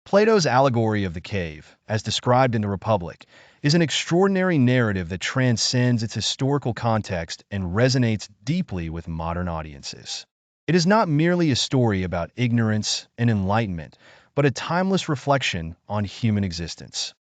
Plato's allegory of the cave, as described in the Republic, is an extraordinary narrative that transcends its historical context and resonates deeply with modern audiences. It is not merely a story about ignorance and enlightenment, but a timeless reflection on human existence.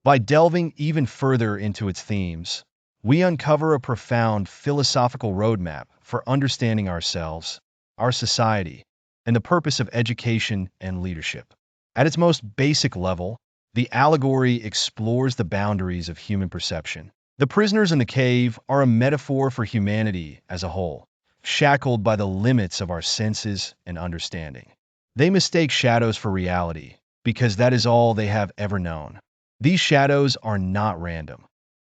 By delving even further into its themes, we uncover a profound philosophical roadmap for understanding ourselves, our society, and the purpose of education and leadership. At its most basic level, the allegory explores the boundaries of human perception. The prisoners in the cave are a metaphor for humanity as a whole, shackled by the limits of our senses and understanding. They mistake shadows for reality, because that is all they have ever known. These shadows are not random.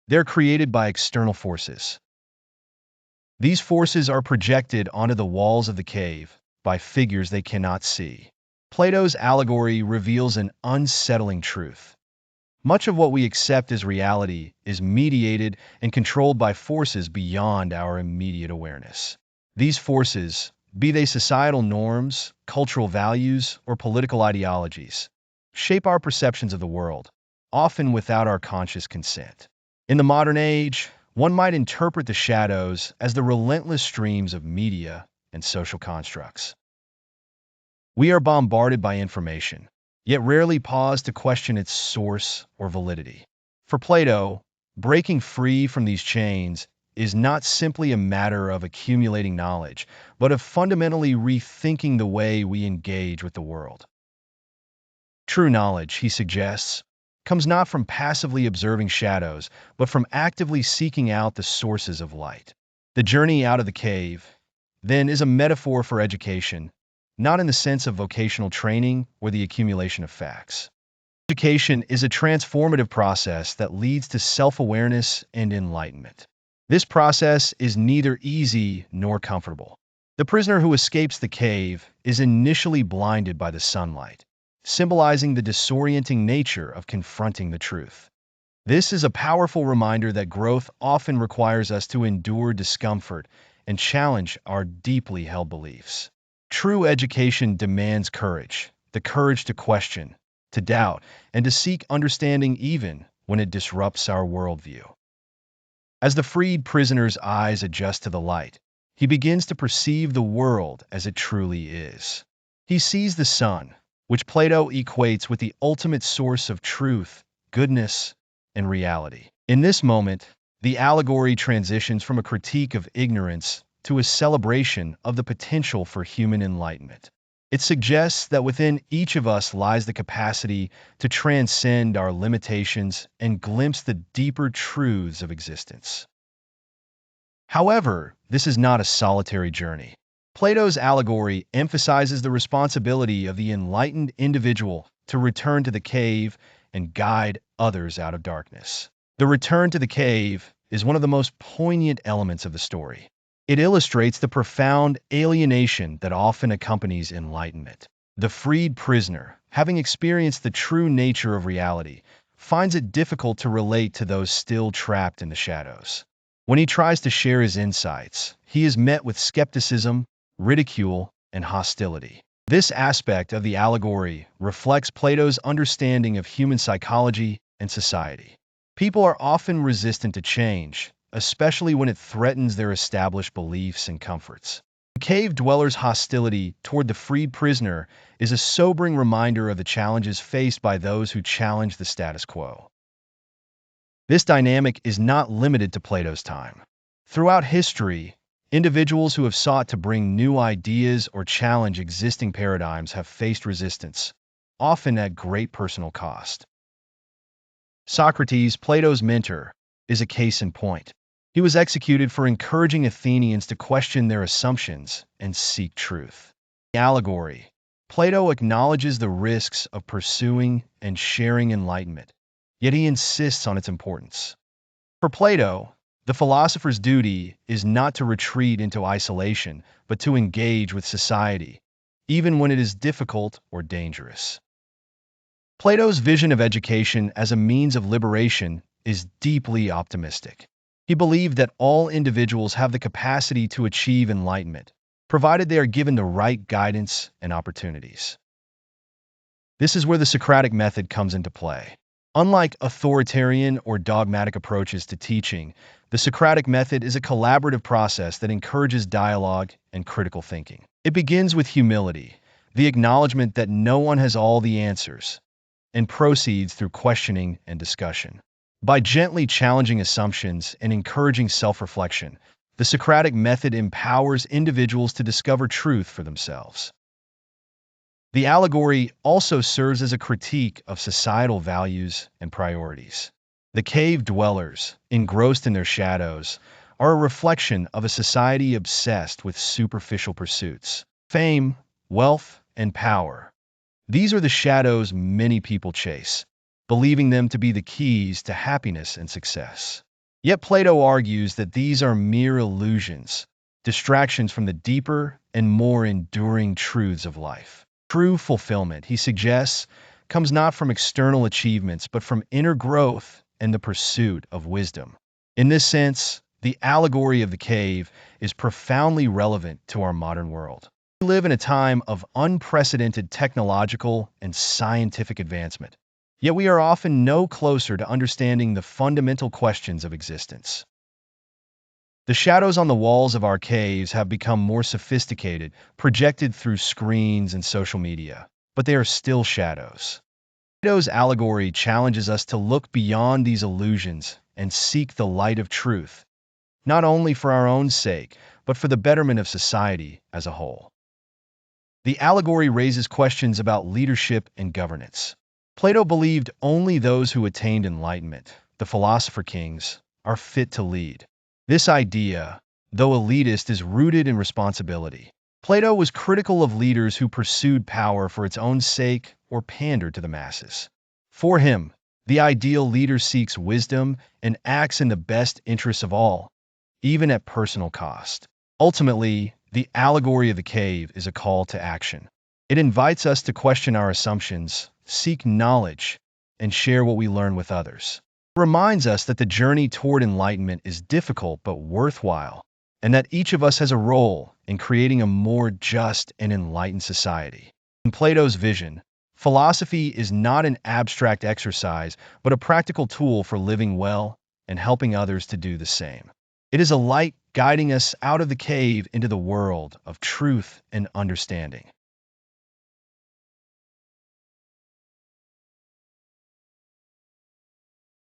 They're created by external forces. These forces are projected onto the walls of the cave by figures they cannot see. Plato's allegory reveals an unsettling truth. Much of what we accept as reality is mediated and controlled by forces beyond our immediate awareness. These forces, be they societal norms, cultural values, or political ideologies, shape our perceptions of the world, often without our conscious consent. In the modern age, one might interpret the shadows as the relentless streams of media and social constructs. We are bombarded by information, yet rarely pause to question its source or validity. For Plato, breaking free from these chains is not simply a matter of accumulating knowledge, but of fundamentally rethinking the way we engage with the world. True knowledge, he suggests, comes not from passively observing shadows, but from actively seeking out the sources of light. The journey out of the cave, then, is a metaphor for education, not in the sense of vocational training or the accumulation of facts. Education is a transformative process that leads to self-awareness and enlightenment. This process is neither easy nor comfortable. The prisoner who escapes the cave is initially blinded by the sunlight, symbolizing the disorienting nature of confronting the truth. This is a powerful reminder that growth often requires us to endure discomfort and challenge our deeply held beliefs. True education demands courage, the courage to question, to doubt, and to seek understanding even when it disrupts our worldview. As the freed prisoner's eyes adjust to the light, he begins to perceive the world as it truly is. He sees the sun, which Plato equates with the ultimate source of truth, goodness, and reality. In this moment, the allegory transitions from a critique of ignorance to a celebration of the potential for human enlightenment. It suggests that within each of us lies the capacity to transcend our limitations and glimpse the deeper truths of existence. However, this is not a solitary journey. Plato's allegory emphasizes the responsibility of the enlightened individual to return to the cave and guide others out of darkness. The return to the cave is one of the most poignant elements of the story. It illustrates the profound alienation that often accompanies enlightenment. The freed prisoner, having experienced the true nature of reality, finds it difficult to relate to those still trapped in the shadows. When he tries to share his insights, he is met with skepticism, ridicule, and hostility. This aspect of the allegory reflects Plato's understanding of human psychology and society. People are often resistant to change, especially when it threatens their established beliefs and comforts. The cave dweller's hostility toward the freed prisoner is a sobering reminder of the challenges faced by those who challenge the status quo. This dynamic is not limited to Plato's time. Throughout history, individuals who have sought to bring new ideas or challenge existing paradigms have faced resistance, often at great personal cost. Socrates, Plato's mentor, is a case in point. He was executed for encouraging Athenians to question their assumptions and seek truth. In the allegory, Plato acknowledges the risks of pursuing and sharing enlightenment, yet he insists on its importance. For Plato, the philosopher's duty is not to retreat into isolation, but to engage with society, even when it is difficult or dangerous. Plato's vision of education as a means of liberation is deeply optimistic. He believed that all individuals have the capacity to achieve enlightenment, provided they are given the right guidance and opportunities. This is where the Socratic method comes into play. Unlike authoritarian or dogmatic approaches to teaching, the Socratic method is a collaborative process that encourages dialogue and critical thinking. It begins with humility, the acknowledgement that no one has all the answers, and proceeds through questioning and discussion. By gently challenging assumptions and encouraging self-reflection, the Socratic method empowers individuals to discover truth for themselves. The allegory also serves as a critique of societal values and priorities. The cave dwellers, engrossed in their shadows, are a reflection of a society obsessed with superficial pursuits, fame, wealth, and power. These are the shadows many people chase, believing them to be the keys to happiness and success. Yet Plato argues that these are mere illusions, distractions from the deeper and more enduring truths of life. True fulfillment, he suggests, comes not from external achievements but from inner growth and the pursuit of wisdom. In this sense, the allegory of the cave is profoundly relevant to our modern world. We live in a time of unprecedented technological and scientific advancement, yet we are often no closer to understanding the fundamental questions of existence. The shadows on the walls of our caves have become more sophisticated, projected through screens and social media, but they are still shadows. Plato's allegory challenges us to look beyond these illusions and seek the light of truth, not only for our own sake, but for the betterment of society as a whole. The allegory raises questions about leadership and governance. Plato believed only those who attained enlightenment, the philosopher kings, are fit to lead. This idea, though elitist, is rooted in responsibility. Plato was critical of leaders who pursued power for its own sake or pandered to the masses. For him, the ideal leader seeks wisdom and acts in the best interests of all, even at personal cost. Ultimately, the allegory of the cave is a call to action. It invites us to question our assumptions, seek knowledge, and share what we learn with others. It reminds us that the journey toward enlightenment is difficult but worthwhile, and that each of us has a role in creating a more just and enlightened society. In Plato's vision, philosophy is not an abstract exercise, but a practical tool for living well and helping others to do the same. It is a light guiding us out of the cave into the world of truth and understanding.